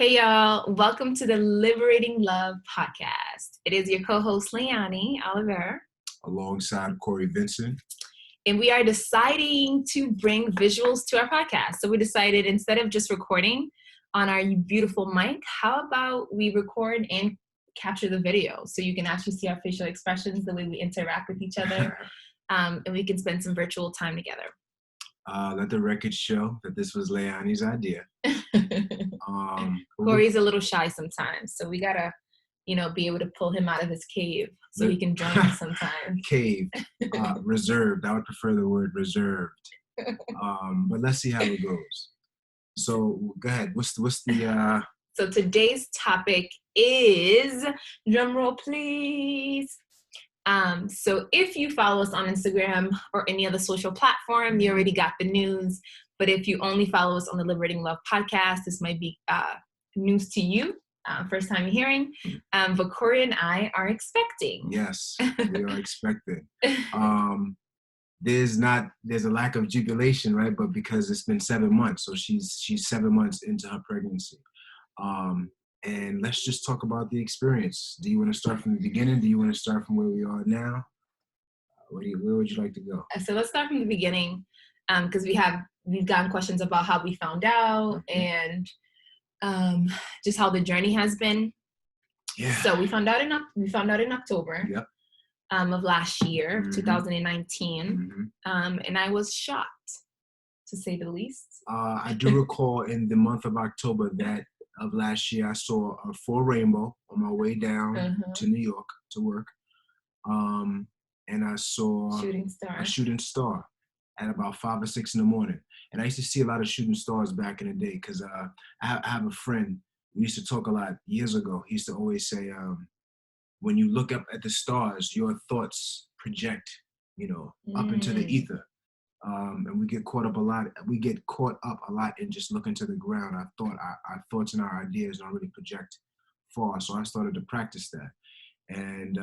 Hey y'all, welcome to the Liberating Love podcast. It is your co-host Leyanne, Oliveira. Alongside Corey Vincent. And we are deciding to bring visuals to our podcast. So we decided instead of just recording on our beautiful mic, how about we record and capture the video so you can actually see our facial expressions, the way we interact with each other, and we can spend some virtual time together. Let the record show that this was Leyanne's idea. Corey's a little shy sometimes, so we gotta, be able to pull him out of his cave so he can join us sometimes. Cave, reserved. I would prefer the word reserved. But let's see how it goes. So go ahead. What's the? So today's topic is, drumroll please. So if you follow us on Instagram or any other social platform, you already got the news. But if you only follow us on the Liberating Love podcast, this might be news to you. First time you're hearing. But Corey and I are expecting. Yes, we are expecting. There's a lack of jubilation, right? But because it's been 7 months, so she's 7 months into her pregnancy. And let's just talk about the experience. Do you want to start from the beginning? Do you want to start from where we are now? Where would you like to go? So let's start from the beginning, because we've gotten questions about how we found out and just how the journey has been. Yeah. So we found out in October. Yep. Of last year, 2019, and I was shocked, to say the least. I do recall in the month of October of last year, I saw a full rainbow on my way down to New York to work, and I saw a shooting star at about 5 or 6 in the morning. And I used to see a lot of shooting stars back in the day because I have a friend. We used to talk a lot years ago. He used to always say, when you look up at the stars, your thoughts project, up into the ether. And we get caught up a lot. We get caught up a lot in just looking to the ground. Our thoughts and our ideas don't really project far. So I started to practice that. And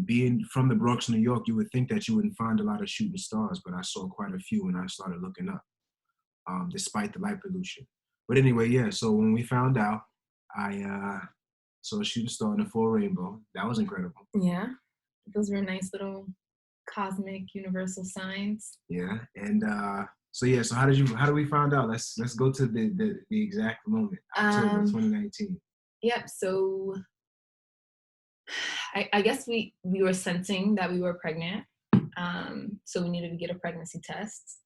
being from the Bronx, New York, you would think that you wouldn't find a lot of shooting stars, but I saw quite a few when I started looking up, despite the light pollution. But anyway, yeah. So when we found out, I saw a shooting star in a full rainbow. That was incredible. Yeah, those were nice little cosmic universal signs. Yeah, and so how do we find out? Let's go to the exact moment, October 2019. Yep. So I guess we were sensing that we were pregnant, so we needed to get a pregnancy test.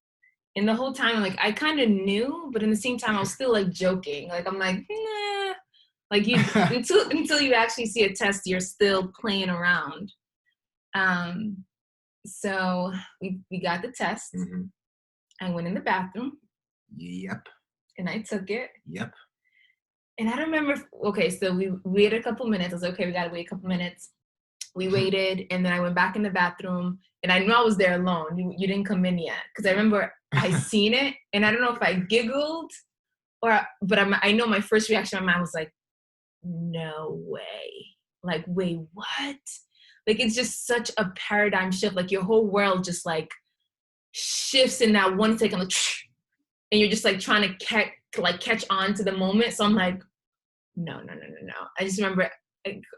And the whole time, I kind of knew, but in the same time, I was still joking. I'm like, nah. Until you actually see a test, you're still playing around. So we got the test. I went in the bathroom. Yep. And I took it. Yep. And I don't remember. Okay, so we waited a couple minutes. I was like, okay, we got to wait a couple minutes. We waited, and then I went back in the bathroom, and I knew I was there alone. You didn't come in yet, because I remember I seen it, and I don't know if I giggled, but I know my first reaction in my mind was like, no way. Wait, what? It's just such a paradigm shift. Your whole world just shifts in that 1 second, and you're just trying to catch on to the moment. So I'm like, no. I just remember,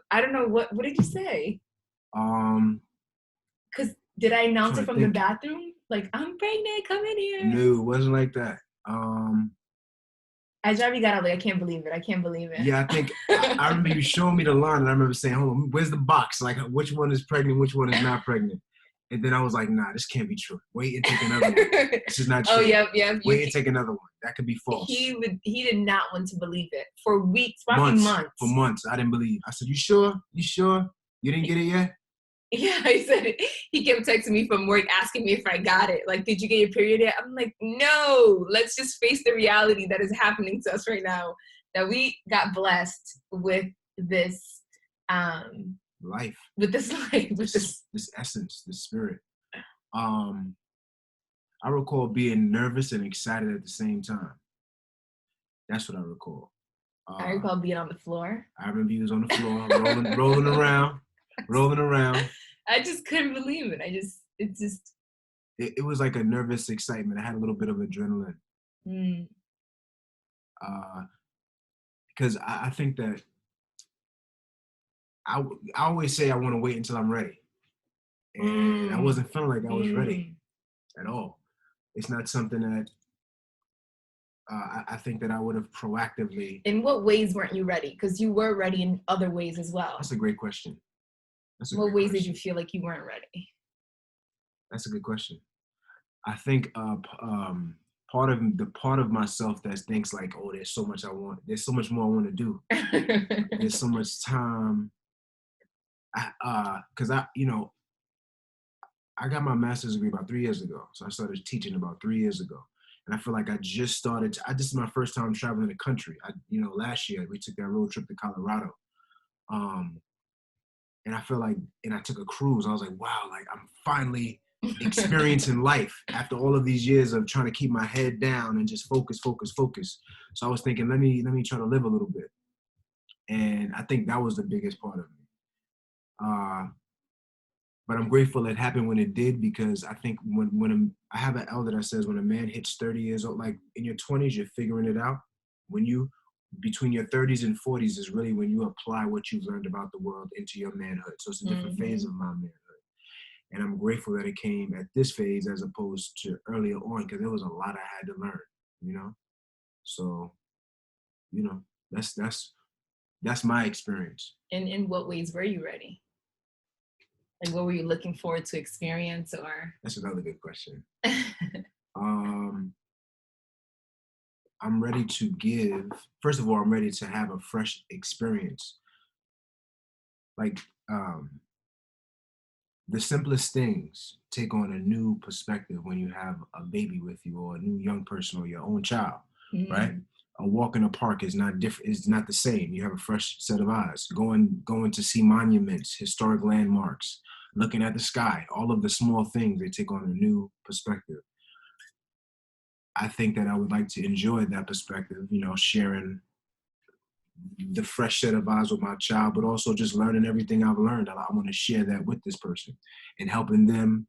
I don't know, what did you say? Because did I announce it from the bathroom? I'm pregnant, come in here. No, it wasn't like that. I already got out, I can't believe it. Yeah, I think, I remember you showing me the line, and I remember saying, hold on, where's the box? Which one is pregnant, which one is not pregnant? And then I was like, nah, this can't be true. Wait and take another one. This is not true. Oh, yeah. Wait and take another one. That could be false. He did not want to believe it. For weeks, probably months. For months, I didn't believe. I said, you sure? You didn't get it yet? Yeah, he said it. He kept texting me from work asking me if I got it. Did you get your period yet? I'm like, no, let's just face the reality that is happening to us right now. That we got blessed with this life. With this life. With this essence, this spirit. I recall being nervous and excited at the same time. That's what I recall. I recall being on the floor. I remember you was on the floor, rolling around. I just couldn't believe it. It was like a nervous excitement. I had a little bit of adrenaline. because I think that I always say I want to wait until I'm ready. And I wasn't feeling like I was ready at all. It's not something that I think that I would have proactively. In what ways weren't you ready? Because you were ready in other ways as well. That's a great question. What ways did you feel like you weren't ready? That's a good question. I think part of myself that thinks like, oh, there's so much I want. There's so much more I want to do. There's so much time. Because I got my master's degree about 3 years ago. So I started teaching about 3 years ago. And I feel like this is my first time traveling the country. Last year we took that road trip to Colorado. And I feel like, and I took a cruise. I was like, wow, like I'm finally experiencing life after all of these years of trying to keep my head down and just focus. So I was thinking, let me try to live a little bit. And I think that was the biggest part of me. But I'm grateful it happened when it did, because I think I have an elder that says when a man hits 30 years old, like in your 20s, you're figuring it out. Between your 30s and 40s is really when you apply what you've learned about the world into your manhood. So it's a different phase of my manhood. And I'm grateful that it came at this phase as opposed to earlier on, because there was a lot I had to learn, So, that's my experience. And in what ways were you ready? Like, what were you looking forward to experience, or? That's another good question. I'm ready to give. First of all, I'm ready to have a fresh experience. Like, the simplest things take on a new perspective when you have a baby with you, or a new young person, or your own child, right? A walk in a park is not different. It's not the same. You have a fresh set of eyes. Going to see monuments, historic landmarks, looking at the sky, all of the small things, they take on a new perspective. I think that I would like to enjoy that perspective, sharing the fresh set of eyes with my child, but also just learning everything I've learned. I want to share that with this person and helping them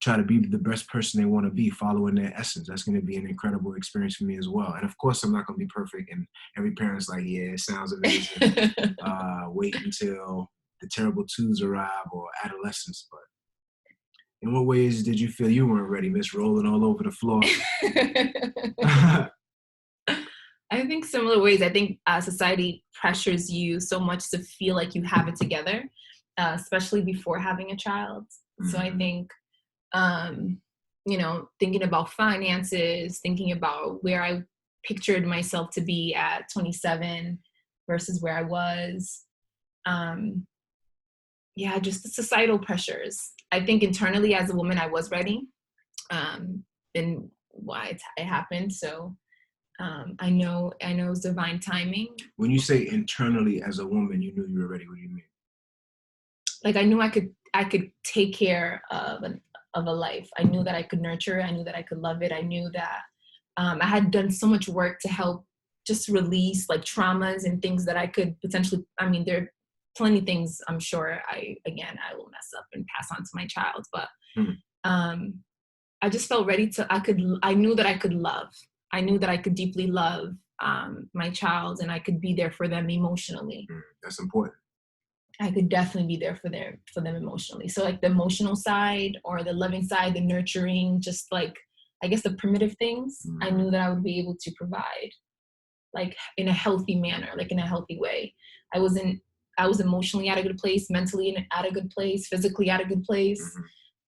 try to be the best person they want to be, following their essence. That's going to be an incredible experience for me as well. And of course, I'm not going to be perfect. And every parent's like, yeah, it sounds amazing. Wait until the terrible twos arrive, or adolescence. But in what ways did you feel you weren't ready, Miss Rolling all over the floor? I think similar ways. I think society pressures you so much to feel like you have it together, especially before having a child. So I think, thinking about finances, thinking about where I pictured myself to be at 27 versus where I was. Just the societal pressures. I think internally as a woman, I was ready, and why it happened. So I know it's divine timing. When you say internally as a woman, you knew you were ready. What do you mean? Like, I knew I could take care of a life. I knew that I could nurture it. I knew that I could love it. I knew that I had done so much work to help just release like traumas and things that I could potentially, there are plenty of things I'm sure I will mess up and pass on to my child. But I just felt ready I knew that I could love. I knew that I could deeply love my child, and I could be there for them emotionally. That's important. I could definitely be there for them emotionally. So like the emotional side, or the loving side, the nurturing, just like, I guess the primitive things, I knew that I would be able to provide, like in a healthy manner, like in a healthy way. I was emotionally at a good place, mentally at a good place, physically at a good place.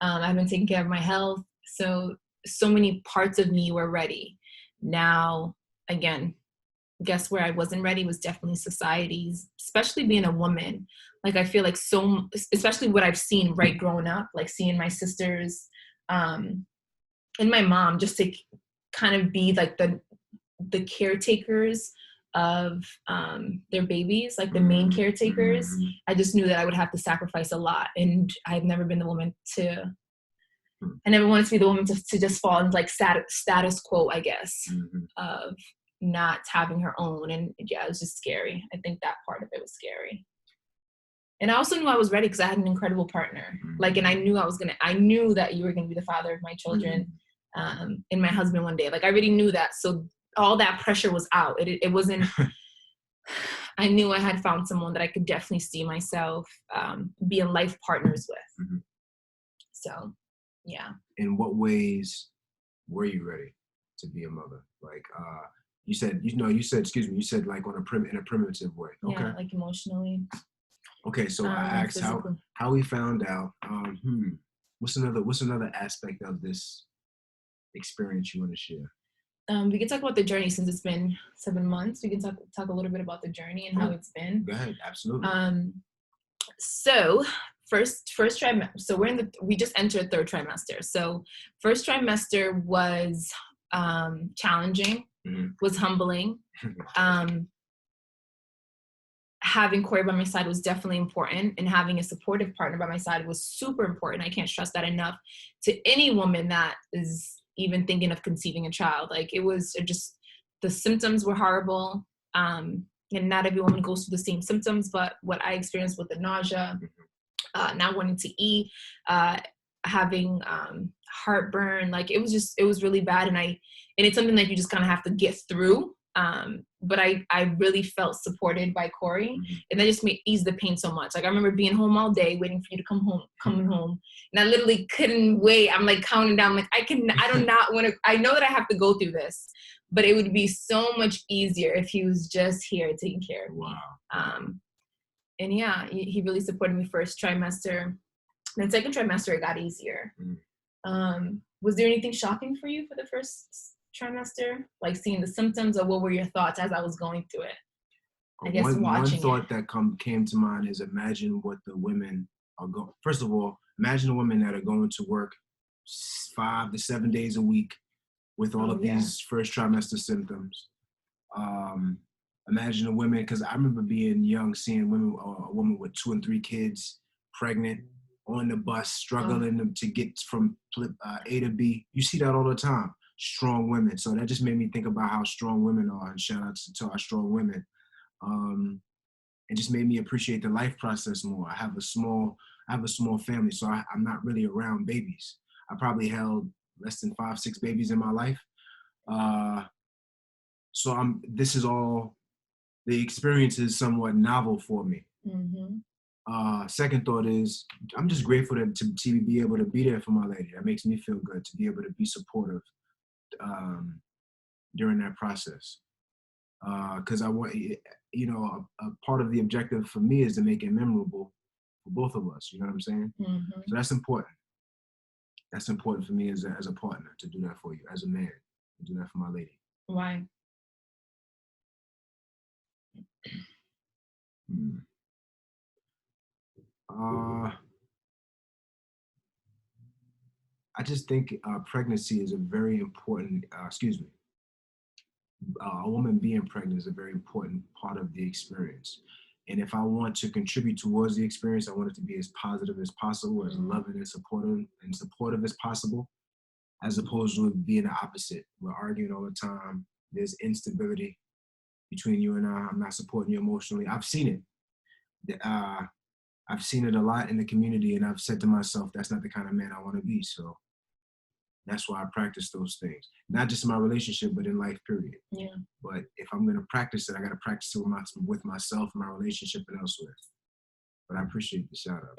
I've been taking care of my health. So many parts of me were ready. Now, again, guess where I wasn't ready was definitely society's, especially being a woman. Like, I feel like especially what I've seen right growing up, like seeing my sisters and my mom just to kind of be like the caretakers of their babies, like the main caretakers. I just knew that I would have to sacrifice a lot. And I've never been the woman I never wanted to be the woman to just fall into like status quo, I guess, of not having her own. And yeah, it was just scary. I think that part of it was scary. And I also knew I was ready because I had an incredible partner. Like, and I knew that you were going to be the father of my children, and my husband one day. Like, I already knew that. So all that pressure was out. It wasn't, I knew I had found someone that I could definitely see myself being life partners with. Mm-hmm. So, yeah. In what ways were you ready to be a mother? Like, you said, excuse me, you said like in a primitive way. Okay. Yeah, like emotionally. Okay, so I asked physically. how we found out. What's another aspect of this experience you want to share? We can talk about the journey since it's been 7 months. We can talk a little bit about the journey and how it's been. Go ahead, absolutely. So first trimester. So we just entered third trimester. So first trimester was challenging, was humbling. Having Corey by my side was definitely important, and having a supportive partner by my side was super important. I can't stress that enough to any woman that is even thinking of conceiving a child. Like, it was just, the symptoms were horrible. And not every woman goes through the same symptoms, but what I experienced with the nausea, not wanting to eat, having heartburn, like it was really bad. And it's something that you just kind of have to get through. But I really felt supported by Corey, and that just eased the pain so much. Like, I remember being home all day waiting for you to coming home. And I literally couldn't wait. I'm like counting down, like, I do not want to, I know that I have to go through this, but it would be so much easier if he was just here taking care of me. Wow. And yeah, he really supported me first trimester. Then second trimester, it got easier. Was there anything shocking for you for the first trimester, like seeing the symptoms, or what were your thoughts as I was going through it? I guess one thought that came to mind is, imagine what the women are going. First of all, imagine the women that are going to work 5 to 7 days a week with all of these first trimester symptoms. Imagine the women, because I remember being young, seeing women, a woman with 2 and 3 kids, pregnant, on the bus, struggling to get from A to B. You see that all the time. Strong women. So that just made me think about how strong women are, and shout out to our strong women. It just made me appreciate the life process more. I have a small family, so I'm not really around babies. I probably held less than 5, 6 babies in my life. So this is all, the experience is somewhat novel for me. Second thought is, I'm just grateful to be able to be there for my lady. That makes me feel good to be able to be supportive during that process. Because I want, a part of the objective for me is to make it memorable for both of us. You know what I'm saying? So that's important. That's important for me as a partner, to do that for you, as a man, to do that for my lady. Why? I just think pregnancy is a very important, a woman being pregnant is a very important part of the experience. And if I want to contribute towards the experience, I want it to be as positive as possible, as loving and supportive as possible, as opposed to it being the opposite. We're arguing all the time. There's instability between you and I. I'm not supporting you emotionally. I've seen it. I've seen it a lot in the community, and I've said to myself, that's not the kind of man I want to be. So that's why I practice those things. Not just in my relationship, but in life, period. Yeah. But if I'm going to practice it, I got to practice it with myself, my relationship, and elsewhere. But I appreciate the shout out.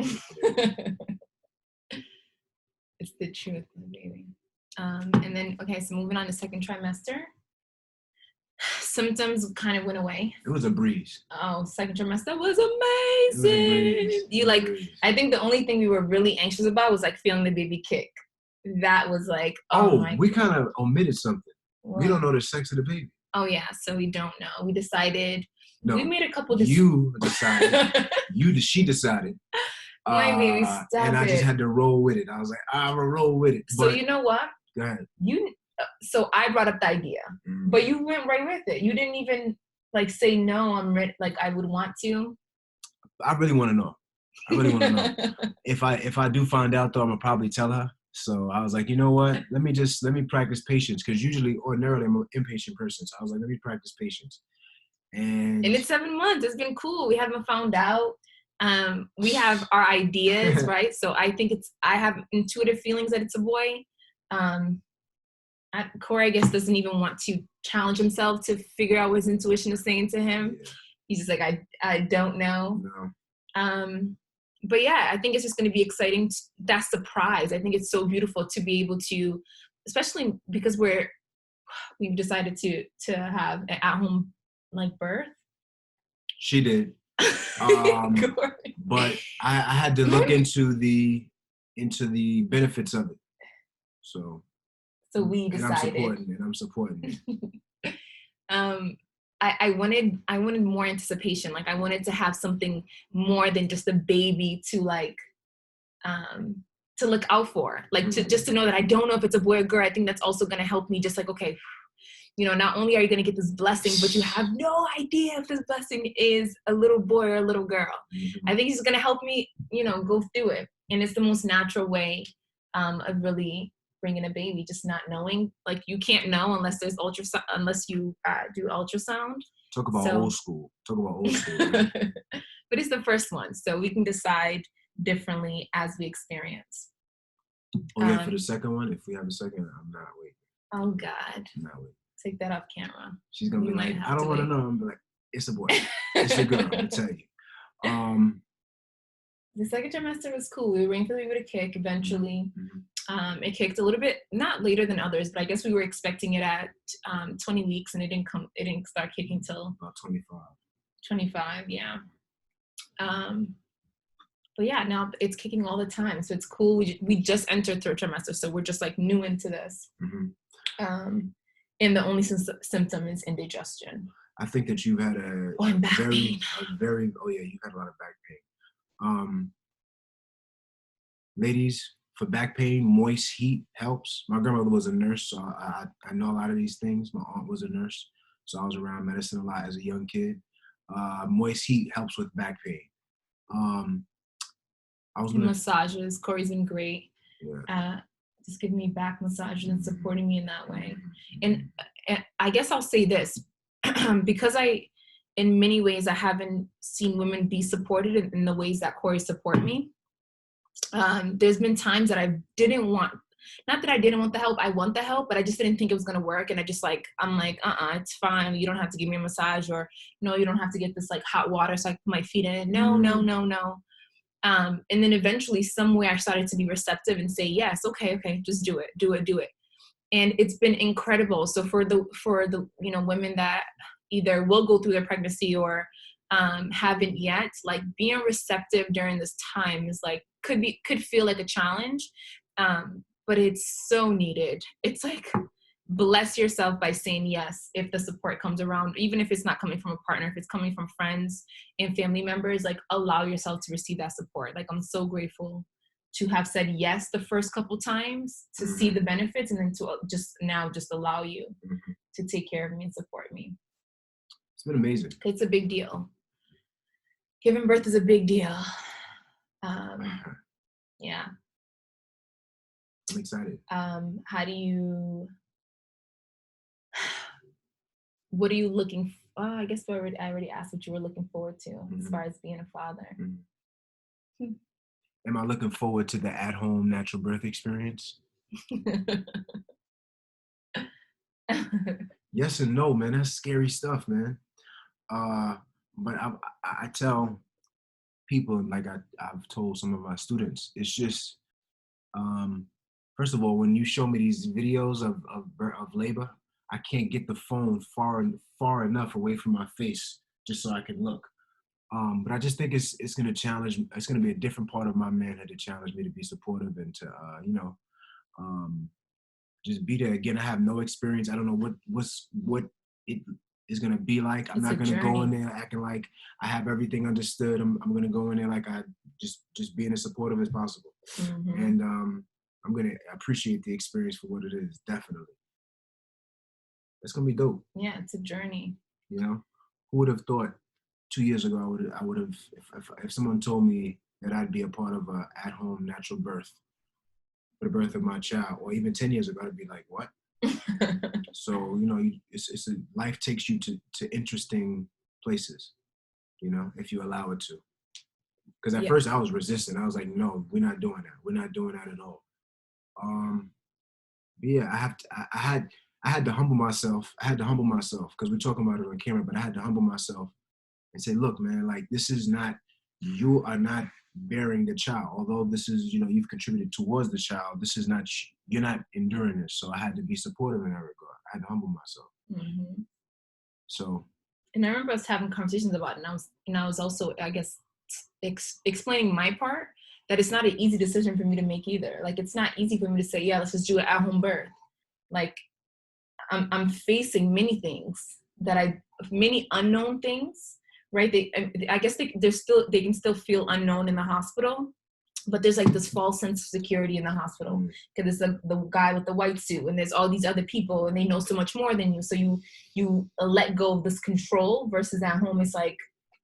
It's the truth, my baby. And then, okay, so moving on to second trimester. Symptoms kind of went away. It was a breeze. Oh, second trimester was amazing. I think the only thing we were really anxious about was like feeling the baby kick. That was like, we kind of omitted something. What? We don't know the sex of the baby. Oh yeah, so we don't know. We decided. No, we made a couple. You decided. She decided. My baby, stop and I just had to roll with it. I was like, I'm gonna roll with it. So you know what? Go ahead. So I brought up the idea, but you went right with it. You didn't even like say no. I'm ready. Like, I would want to. I really want to know. If I do find out though, I'm gonna probably tell her. So I was like, you know what? Let me practice patience, because ordinarily I'm an impatient person. So I was like, let me practice patience. And it's 7 months. It's been cool. We haven't found out. We have our ideas, right? So I think I have intuitive feelings that it's a boy. Corey, I guess, doesn't even want to challenge himself to figure out what his intuition is saying to him. He's just like, I don't know. No. But yeah, I think it's just going to be exciting. That surprise. I think it's so beautiful to be able to, especially because we've decided to have an at-home like birth. She did. But I had to look into the benefits of it. So we decided. And I'm supporting it. I wanted more anticipation. Like I wanted to have something more than just a baby to like to look out for. Like to just to know that I don't know if it's a boy or girl. I think that's also gonna help me just like, okay, you know, not only are you gonna get this blessing, but you have no idea if this blessing is a little boy or a little girl. I think it's gonna help me, you know, go through it. And it's the most natural way of really bringing a baby, just not knowing. Like you can't know unless there's unless you do ultrasound. Talk about old school. Right? But it's the first one, so we can decide differently as we experience. Oh yeah, for the second one, if we have a second, I'm not waiting. Oh God. I'm not waiting. Take that off camera. She's gonna be like, I don't want to know. I'm like, it's a boy. It's a girl. I'm gonna tell you. The second trimester was cool. We were waiting for the baby to kick eventually. It kicked a little bit, not later than others, but I guess we were expecting it at 20 weeks and it didn't start kicking till about 25. 25, yeah. But yeah, now it's kicking all the time. So it's cool. We just entered third trimester, so we're just like new into this. And the only symptom is indigestion. I think that you've had you've had a lot of back pain. Ladies, for back pain, moist heat helps. My grandmother was a nurse, so I know a lot of these things. My aunt was a nurse, so I was around medicine a lot as a young kid. Moist heat helps with back pain. Massages. Corey's been great. Yeah. Just giving me back massages and supporting me in that way. And I guess I'll say this, because in many ways, I haven't seen women be supported in the ways that Corey support me. There's been times that I didn't want, not that I didn't want the help, I want the help, but I just didn't think it was going to work. And I'm like, it's fine. You don't have to give me a massage, or no, you don't have to get this like hot water so I can put my feet in it. No. And then eventually somewhere I started to be receptive and say, yes, okay, just do it. And it's been incredible. So for the, you know, women that either will go through their pregnancy or haven't yet, like being receptive during this time is like, could feel like a challenge. But it's so needed. It's like, bless yourself by saying yes if the support comes around, even if it's not coming from a partner, if it's coming from friends and family members, like allow yourself to receive that support. Like I'm so grateful to have said yes the first couple times to see the benefits, and then to just allow you to take care of me and support me. It's been amazing. It's a big deal. Giving birth is a big deal. Yeah. I'm excited. What are you looking for? I guess I already asked what you were looking forward to as far as being a father. Am I looking forward to the at-home natural birth experience? Yes and no, man. That's scary stuff, man. But I tell people, like I've told some of my students, it's just, first of all, when you show me these videos of labor, I can't get the phone far enough away from my face just so I can look. But I just think it's going to challenge. It's going to be a different part of my manhood to challenge me to be supportive and to just be there. Again, I have no experience. I don't know what it is going to be like. I'm not going to go in there acting like I have everything understood. I'm going to go in there like I just being as supportive as possible. And I'm going to appreciate the experience for what it is. Definitely. It's going to be dope. Yeah, it's a journey. You know, who would have thought 2 years ago I would have if someone told me that I'd be a part of a at-home natural birth for the birth of my child, or even 10 years ago, I'd be like, what? So, you know, life takes you to interesting places, you know, if you allow it to. Because at first I was resistant. I was like, no, we're not doing that. We're not doing that at all. But yeah, I had to humble myself. I had to humble myself because we're talking about it on camera, but I had to humble myself and say, look, man, like this is not, you are not bearing the child. Although this is, you know, you've contributed towards the child, this is not, you're not enduring this. So I had to be supportive in that regard. I had to humble myself. Mm-hmm. So. And I remember us having conversations about it, and I was also, I guess, explaining my part, that it's not an easy decision for me to make either. Like, it's not easy for me to say, yeah, let's just do it at home birth. Like, I'm facing many things many unknown things, right? I guess they can still feel unknown in the hospital, but there's like this false sense of security in the hospital because it's the guy with the white suit and there's all these other people and they know so much more than you. So you let go of this control, versus at home, it's like,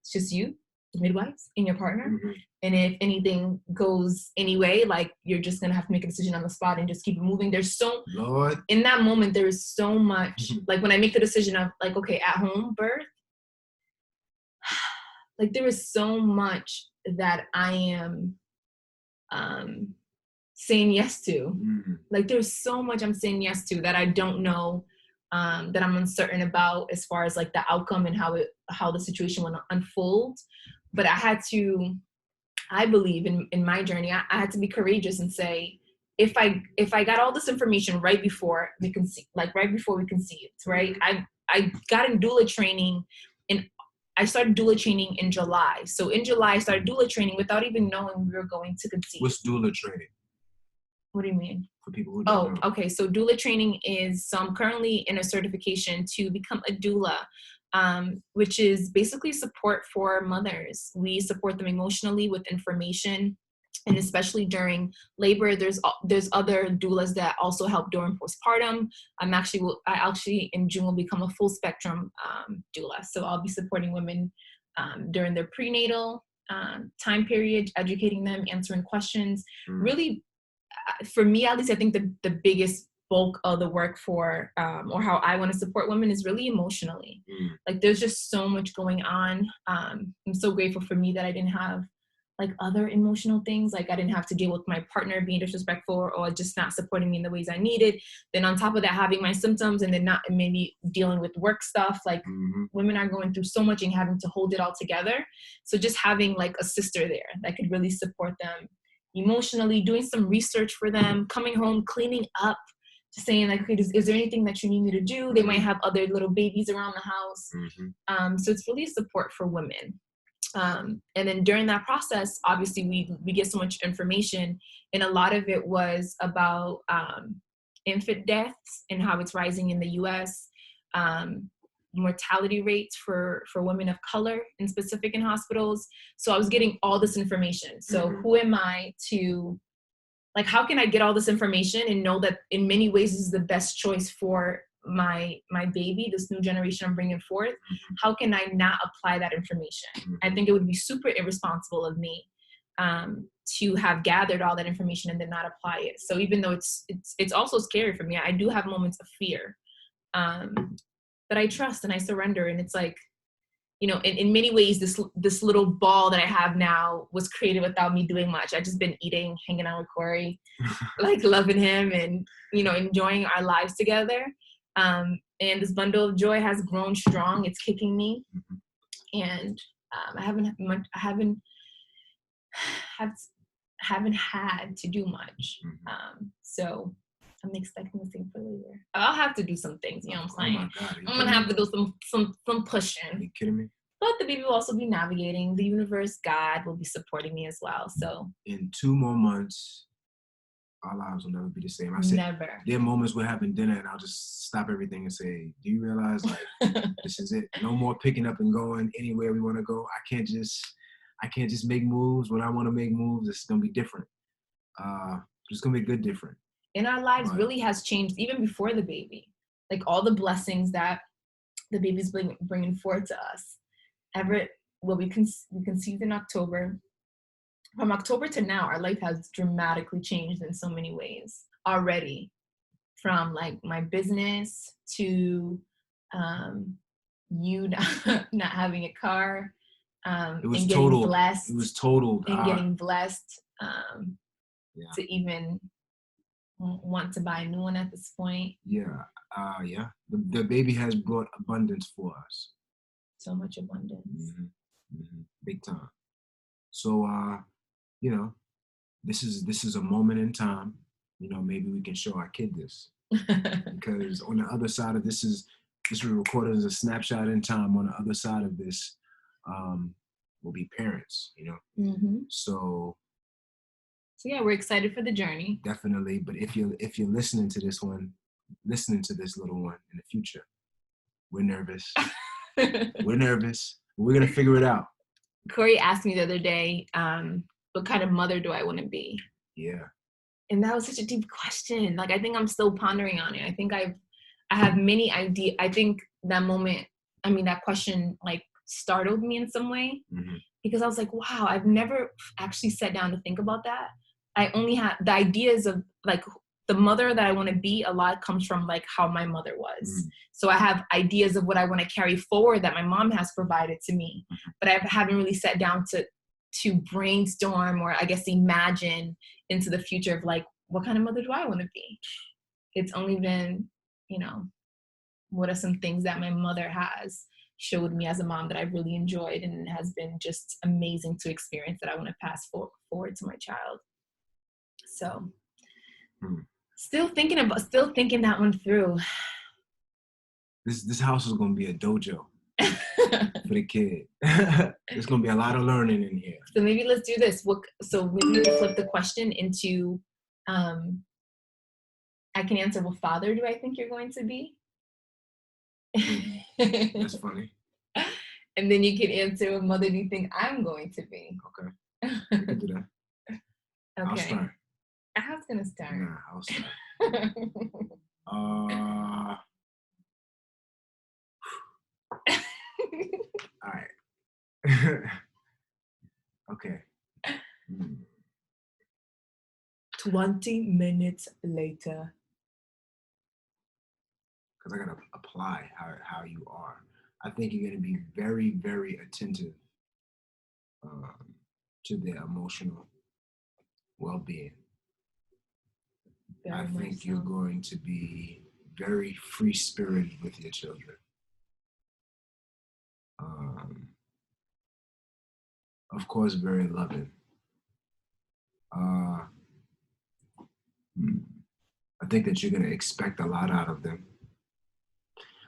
it's just you, the midwives, and your partner. Mm-hmm. And if anything goes anyway, like, you're just going to have to make a decision on the spot and just keep it moving. In that moment, there is so much, like when I make the decision of like, okay, at home birth, like there is so much that I am saying yes to. Mm-hmm. Like there's so much I'm saying yes to that I don't know, that I'm uncertain about as far as like the outcome and how the situation will unfold. But I believe in my journey, I had to be courageous and say, if I got all this information right before we conceived, right? I got in doula training, and I started doula training in July. So in July, I started doula training without even knowing we were going to conceive. What's doula training? What do you mean? For people who don't know. Okay. So doula training is, so I'm currently in a certification to become a doula, which is basically support for mothers. We support them emotionally with information, and especially during labor. There's other doulas that also help during postpartum. I actually in June will become a full spectrum doula. So I'll be supporting women during their prenatal time period, educating them, answering questions. Really, for me at least, I think the biggest bulk of the work for or how I want to support women is really emotionally. Like there's just so much going on. I'm so grateful for me that I didn't have like other emotional things. Like I didn't have to deal with my partner being disrespectful or just not supporting me in the ways I needed. Then on top of that, having my symptoms and then not maybe dealing with work stuff. Like women are going through so much and having to hold it all together. So just having like a sister there that could really support them emotionally, doing some research for them, coming home, cleaning up, just saying like, okay, is there anything that you need me to do? They might have other little babies around the house. So it's really a support for women. And then during that process, obviously we get so much information, and a lot of it was about infant deaths and how it's rising in the US, mortality rates for women of color in specific in hospitals. So I was getting all this information. So who am I to, like, how can I get all this information and know that in many ways this is the best choice for my baby, this new generation I'm bringing forth? How can I not apply that information? I think it would be super irresponsible of me to have gathered all that information and then not apply it. So even though it's also scary for me, I do have moments of fear, but I trust and I surrender. And it's like, you know, in many ways, this little ball that I have now was created without me doing much. I just been eating, hanging out with Corey, like loving him and, you know, enjoying our lives together. And this bundle of joy has grown strong. It's kicking me. And I haven't had to do much. So I'm expecting the same for later. I'll have to do some things, you know what I'm saying? Oh my God, I'm gonna have to do some pushing. Are you kidding me? But the baby will also be navigating. The universe, God, will be supporting me as well. So in 2 more months, our lives will never be the same. I said, never. There are moments we're having dinner and I'll just stop everything and say, do you realize, like, this is it? No more picking up and going anywhere we want to go. I can't just make moves when I want to make moves. It's going to be different. It's going to be good different. And our lives really has changed even before the baby. Like all the blessings that the baby's bringing forth to us. We conceived in October. From October to now, our life has dramatically changed in so many ways already. From like my business to you not having a car. It was and total. Blessed. It was total. And getting blessed to even want to buy a new one at this point. Yeah. The baby has brought abundance for us. So much abundance. Big time. So, you know, this is a moment in time. You know, maybe we can show our kid this, because on the other side of this is recorded as a snapshot in time. On the other side of this, will be parents. You know, so yeah, we're excited for the journey. Definitely, but if you're listening to this little one in the future, we're nervous. We're nervous. We're gonna figure it out. Corey asked me the other day, what kind of mother do I want to be? Yeah. And that was such a deep question. Like, I think I'm still pondering on it. I think I have many ideas. I think that moment, that question like startled me in some way, because I was like, wow, I've never actually sat down to think about that. I only have the ideas of like the mother that I want to be. A lot comes from like how my mother was. So I have ideas of what I want to carry forward that my mom has provided to me, but I haven't really sat down to brainstorm, or I guess imagine into the future of like, what kind of mother do I want to be? It's only been, what are some things that my mother has showed me as a mom that I've really enjoyed, and it has been just amazing to experience, that I want to pass forward to my child. So still thinking that one through. This house is going to be a dojo for the kid. There's going to be a lot of learning in here. So maybe let's do this. So we need to flip the question into, I can answer, what father do I think you're going to be? That's funny. And then you can answer, what mother do you think I'm going to be? Okay. You can do that. Okay. I'll start. I was going to start. Nah, I'll start. All right. Okay. 20 minutes later. Because I got to apply how you are. I think you're going to be very, very attentive to their emotional well-being. I think you're going to be very free-spirited with your children. Of course, very loving. I think that you're going to expect a lot out of them.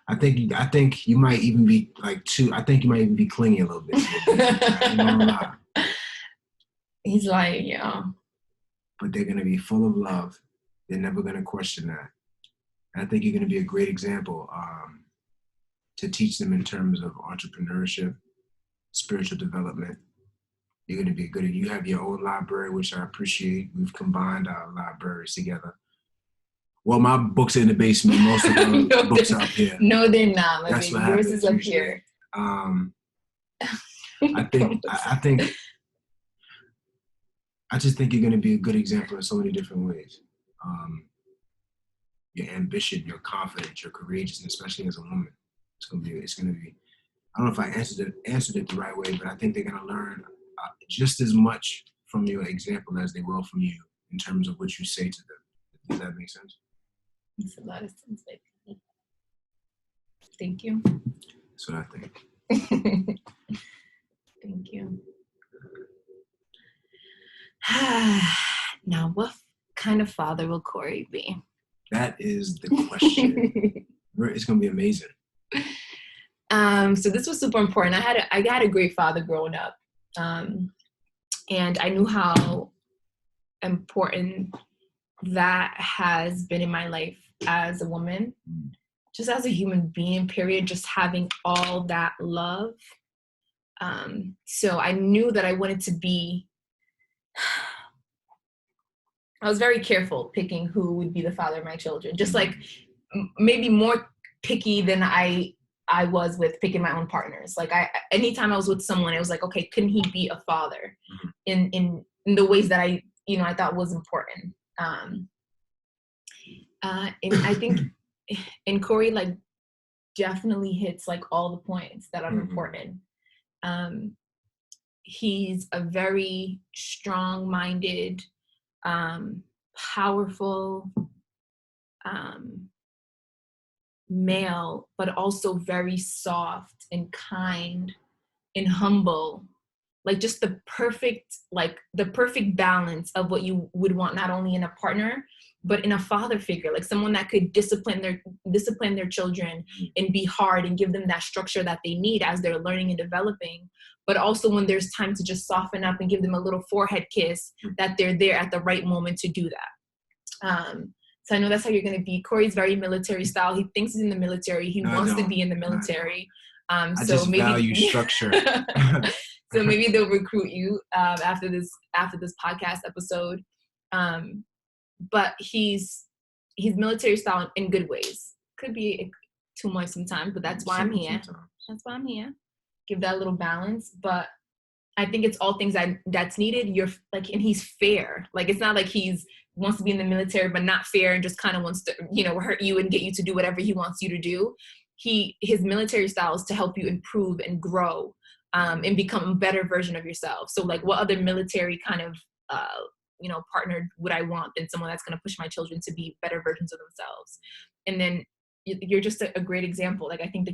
I think you might even be like I think you might even be clingy a little bit. He's like, yeah. But they're going to be full of love. They're never going to question that. And I think you're going to be a great example to teach them in terms of entrepreneurship, spiritual development. You're going to be good. You have your own library, which I appreciate. We've combined our libraries together. Well, my books are in the basement. Most of the books are up here. No, they're not. That's what happens. Yours is up usually. Here. I just think you're going to be a good example in so many different ways. Your ambition, your confidence, your courageousness, especially as a woman. It's going to be. I don't know if I answered it the right way, but I think they're going to learn just as much from your example as they will from you in terms of what you say to them. Does that make sense? Makes a lot of sense, baby. Thank you. That's what I think. Thank you. Now, what kind of father will Corey be? That is the question. It's going to be amazing. So this was super important. I had a great father growing up. And I knew how important that has been in my life as a woman, just as a human being, period, just having all that love. So I knew that I wanted to be, I was very careful picking who would be the father of my children, just like maybe more picky than I was with picking my own partners. Like anytime I was with someone, it was like, okay, can he be a father in the ways that I thought was important. And I think, and Corey like definitely hits like all the points that are important. He's a very strong-minded, powerful male, but also very soft and kind and humble, like just the perfect balance of what you would want, not only in a partner, but in a father figure, like someone that could discipline their children and be hard and give them that structure that they need as they're learning and developing. But also when there's time to just soften up and give them a little forehead kiss, that they're there at the right moment to do that. So I know that's how you're going to be. Corey's very military style. He thinks he's in the military. He wants to be in the military. I just value structure. So maybe they'll recruit you after this podcast episode. But he's military style in good ways. Could be too much sometimes, but that's why I'm here. That's why I'm here. Give that a little balance. But I think it's all things that's needed. You're like, and he's fair. Like, it's not like he's wants to be in the military, but not fair and just kind of wants to, hurt you and get you to do whatever he wants you to do. His military style is to help you improve and grow, and become a better version of yourself. So like, what other military kind of, partner would I want than someone that's going to push my children to be better versions of themselves? And then you're just a great example. Like, I think the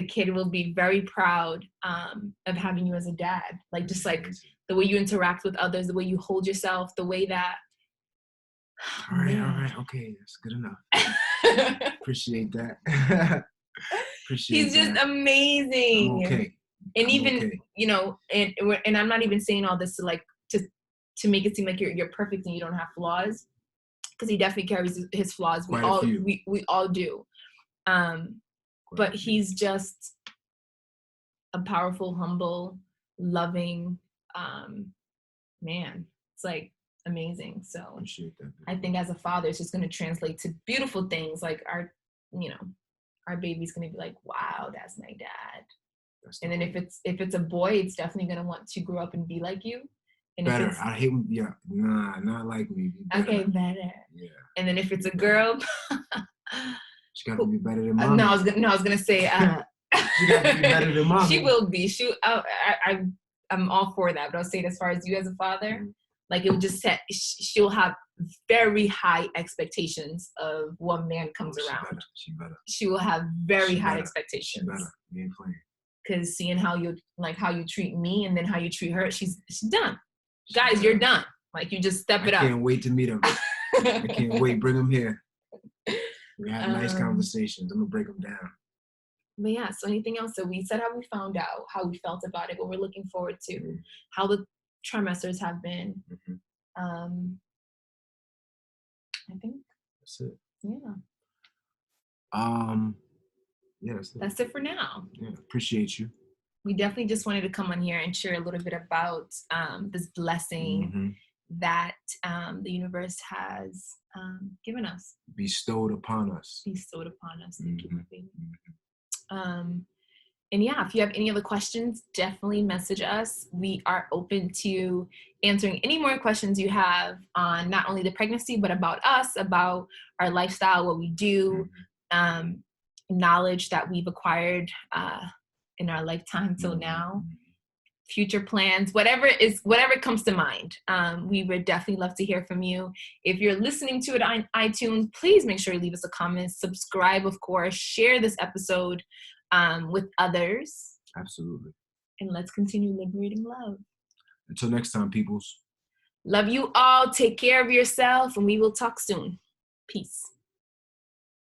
kid will be very proud of having you as a dad. Like, just like the way you interact with others, the way you hold yourself, the way that. All right. Okay. That's good enough. Appreciate that. He's just amazing. I'm okay. And even, and I'm not even saying all this to make it seem like you're perfect and you don't have flaws, because he definitely carries his flaws. We all do. But he's just a powerful, humble, loving man. It's like amazing. So I think as a father, it's just going to translate to beautiful things. Like our baby's going to be like, wow, that's my dad. And then if it's a boy, it's definitely going to want to grow up and be like you. And better. I hate, not like me. Better. Okay, better. Yeah. And then if it's a girl, she got to be better than mom. I was gonna say, she got to be better than mom. She will be. I'm all for that. But I'll say it as far as you as a father, like, it would just she'll have very high expectations of what man comes around. She better. She will have very high expectations. She better. You ain't playing. Because seeing how you treat me and then how you treat her, she's done. Guys, you're done. Like, you just step it up. I can't wait to meet him. I can't wait. Bring him here. We have nice conversations. I'm gonna break them down. But yeah, so anything else? So we said how we found out, how we felt about it, what we're looking forward to, how the trimesters have been. I think that's it. Yeah. Yeah, that's it for now. Yeah, appreciate you. We definitely just wanted to come on here and share a little bit about this blessing that the universe has given us. Bestowed upon us. Thank you, my baby. And yeah, if you have any other questions, definitely message us. We are open to answering any more questions you have on not only the pregnancy, but about us, about our lifestyle, what we do, knowledge that we've acquired in our lifetime till now, future plans, whatever comes to mind. We would definitely love to hear from you. If you're listening to it on iTunes, please make sure you leave us a comment, subscribe, of course, share this episode with others. Absolutely. And let's continue liberating love. Until next time, peoples. Love you all. Take care of yourself, and we will talk soon. Peace.